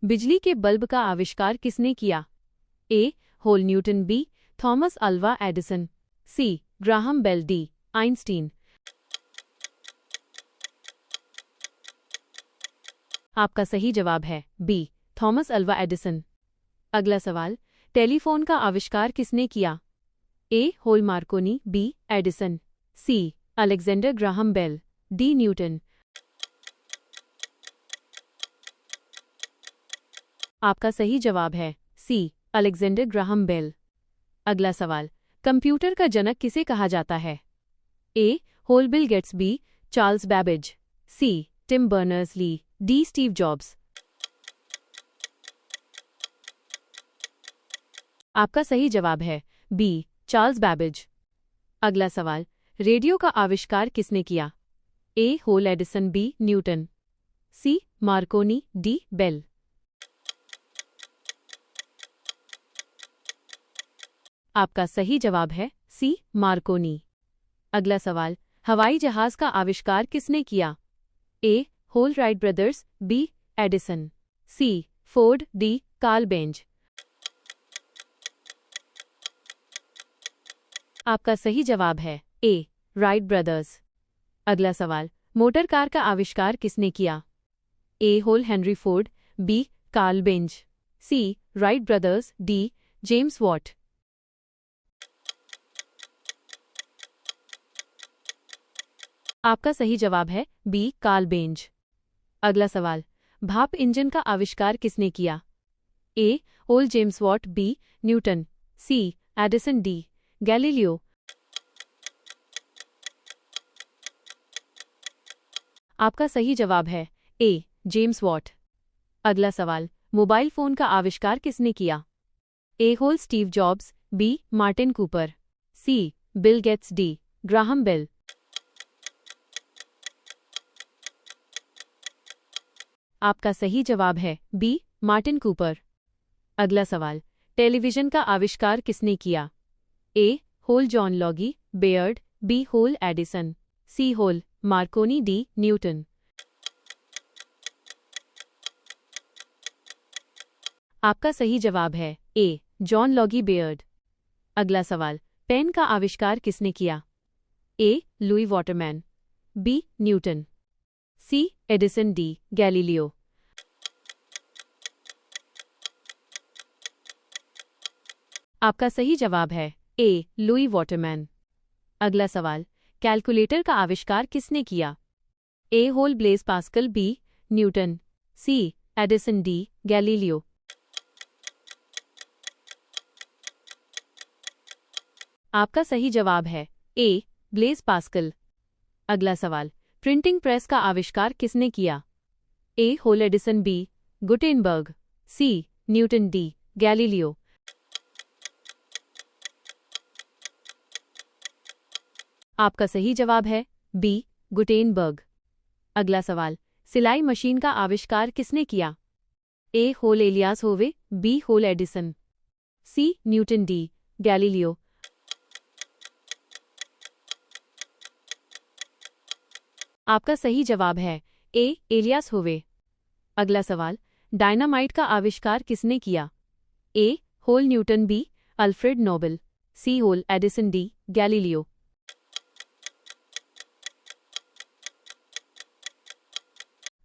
बिजली के बल्ब का आविष्कार किसने किया? ए. होल Newton, B. Thomas Alva Edison, C. Graham Bell, D. Einstein. आपका सही जवाब है बी. Thomas Alva Edison. अगला सवाल, टेलीफोन का आविष्कार किसने किया? ए. होल Marconi, B. Edison, C. Alexander Graham Bell, D. Newton. आपका सही जवाब है सी. Alexander Graham bell. अगला सवाल, कंप्यूटर का जनक किसे कहा जाता है? ए. होल Bill Gates, B. Charles Babbage, C. Tim Berners Lee, D. Steve Jobs. आपका सही जवाब है बी. Charles Babbage. अगला सवाल, रेडियो का आविष्कार किसने किया? ए. होल Edison, B. Newton, C. Marconi, D. Bell. आपका सही जवाब है सी. मार्कोनी। अगला सवाल, हवाई जहाज का आविष्कार किसने किया? ए. होल Wright brothers, B. Edison, C. Ford, D. Karl Benz. आपका सही जवाब है ए. Wright brothers. अगला सवाल, मोटर कार का आविष्कार किसने किया? ए. होल Henry Ford, B. Karl Benz, C. Wright brothers, D. James Watt. आपका सही जवाब है बी. Karl Benz. अगला सवाल, भाप इंजन का आविष्कार किसने किया? ए. होल James Watt, B. Newton, C. Edison, D. Galileo. आपका सही जवाब है ए. James Watt. अगला सवाल, मोबाइल फोन का आविष्कार किसने किया? ए. होल Steve Jobs, B. Martin Cooper, C. Bill Gates, D. Graham Bell. आपका सही जवाब है बी. Martin Cooper. अगला सवाल, टेलीविजन का आविष्कार किसने किया? ए. होल जॉन लॉगी, बेयर्ड, बी. होल एडिसन, सी. होल मार्कोनी, डी. न्यूटन। आपका सही जवाब है ए. John Logie Baird. अगला सवाल, पेन का आविष्कार किसने किया? A. Louis Waterman, B. Newton, C. Edison, D. Galileo. आपका सही जवाब है ए. Louis Waterman. अगला सवाल, कैलकुलेटर का आविष्कार किसने किया? ए. होल Blaise Pascal, B. Newton, C. Edison, D. Galileo. आपका सही जवाब है ए. Blaise Pascal. अगला सवाल, प्रिंटिंग प्रेस का आविष्कार किसने किया? ए. होल Edison, B. Gutenberg, C. Newton, D. Galileo. आपका सही जवाब है बी. गुटेनबर्ग। अगला सवाल, सिलाई मशीन का आविष्कार किसने किया? ए. होल एलियास होवे, बी. होल Edison, C. Newton, D. Galileo. आपका सही जवाब है ए. एलियास होवे। अगला सवाल, डायनामाइट का आविष्कार किसने किया? ए. होल Newton, B. Alfred Nobel, C. होल एडिसन, डी. गैलीलियो।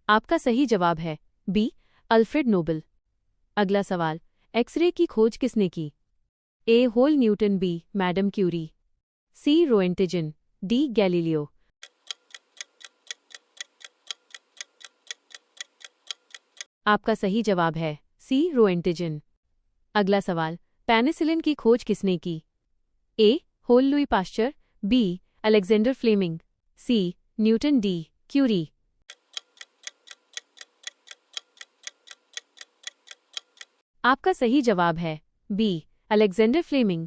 आपका सही जवाब है बी. Alfred Nobel. अगला सवाल, एक्सरे की खोज किसने की? ए. होल Newton, B. Madam Curie, C. Roentgen, D. Galileo. आपका सही जवाब है सी. रोएंटिजन। अगला सवाल, पेनिसिलिन की खोज किसने की? ए. होल Louis Pasteur, B. Alexander Fleming, C. Newton, D. Curie. आपका सही जवाब है बी. Alexander Fleming.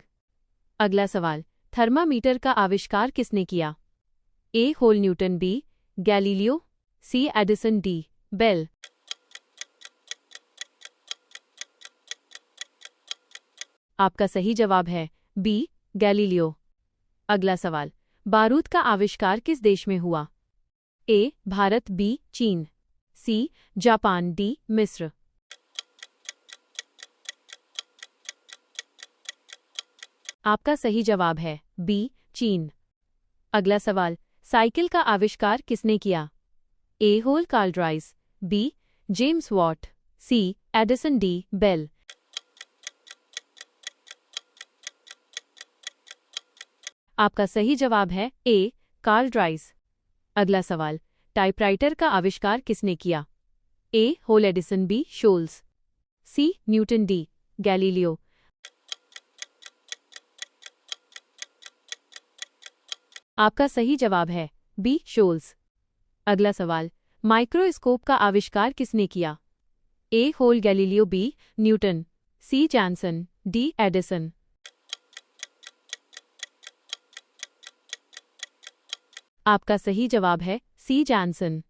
अगला सवाल, थर्मामीटर का आविष्कार किसने किया? ए. होल Newton, B. Galileo, C. Edison, D. Bell. आपका सही जवाब है बी. गैलीलियो। अगला सवाल, बारूद का आविष्कार किस देश में हुआ? ए. भारत, बी. चीन, सी. Japan, D. मिस्र। आपका सही जवाब है बी चीन। अगला सवाल, साइकिल का आविष्कार किसने किया? ए होल Karl Drais, B James Watt, C Edison, D Bell. आपका सही जवाब है ए कार्ल ड्राइस। अगला सवाल, टाइपराइटर का आविष्कार किसने किया? ए होल एडिसन, बी शोल्स, सी न्यूटन, डी गैलीलियो। आपका सही जवाब है बी शोल्स। अगला सवाल, माइक्रोस्कोप का आविष्कार किसने किया? A whole Galileo, B Newton, C Johnson, D Edison. आपका सही जवाब है सी जॉनसन।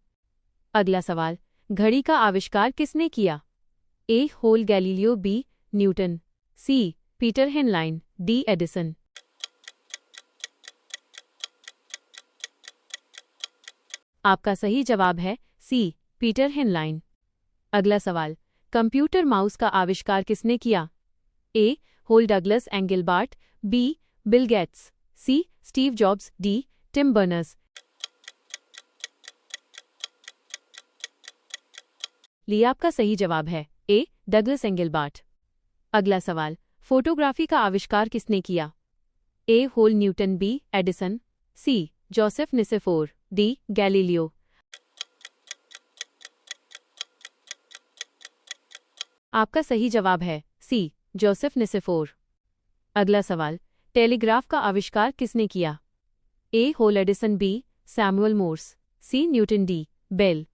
अगला सवाल, घड़ी का आविष्कार किसने किया? A whole Galileo, B Newton, C Peter हेनलाइन, D Edison. आपका सही जवाब है सी पीटर हेनलाइन। अगला सवाल, कंप्यूटर माउस का आविष्कार किसने किया? ए होल Douglas Engelbart, B Bill Gates, C Steve Jobs, D Tim Berners. लिए आपका सही जवाब है ए डगलस एंगलबार्ट। अगला सवाल, फोटोग्राफी का आविष्कार किसने किया? ए होल न्यूटन, बी एडिसन, सी जोसेफ निसेफोर, डी गैलीलियो। आपका सही जवाब है सी जोसेफ निसेफोर। अगला सवाल, टेलीग्राफ का आविष्कार किसने किया? ए होल Edison, B Samuel Morse, C Newton, D Bell.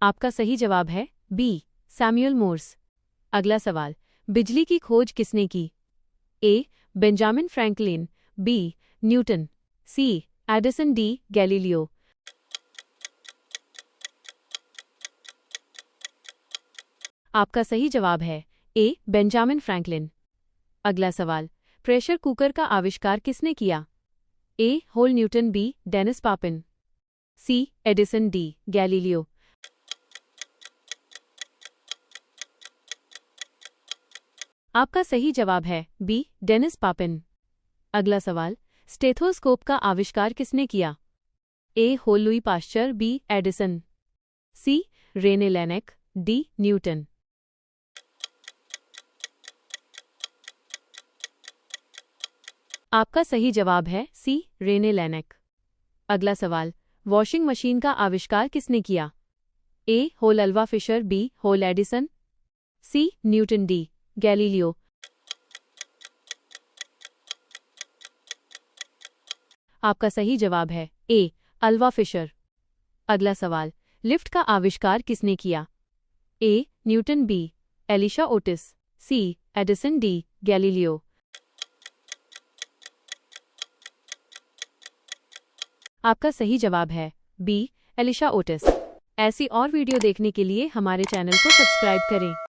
आपका सही जवाब है बी सैमुअल मोर्स। अगला सवाल, बिजली की खोज किसने की? ए Benjamin Franklin, B Newton, C Edison, D Galileo. आपका सही जवाब है ए बेंजामिन फ्रैंकलिन। अगला सवाल, प्रेशर कुकर का आविष्कार किसने किया? ए होल न्यूटन, बी डेनिस पापिन, सी एडिसन, डी गैलीलियो। आपका सही जवाब है बी डेनिस पापिन। अगला सवाल, स्टेथोस्कोप का आविष्कार किसने किया? ए होल Louis Pasteur, B Edison, C Rene Laennec, D Newton. आपका सही जवाब है सी रेने लेनेक। अगला सवाल, वॉशिंग मशीन का आविष्कार किसने किया? ए होल अल्वा फिशर, बी होल Edison, C Newton, D Galileo. आपका सही जवाब है ए अल्वा फिशर। अगला सवाल, लिफ्ट का आविष्कार किसने किया? A Newton, B Elisha Otis, C Edison, D Galileo. आपका सही जवाब है बी एलिशा ओटिस। ऐसी और वीडियो देखने के लिए हमारे चैनल को सब्सक्राइब करें।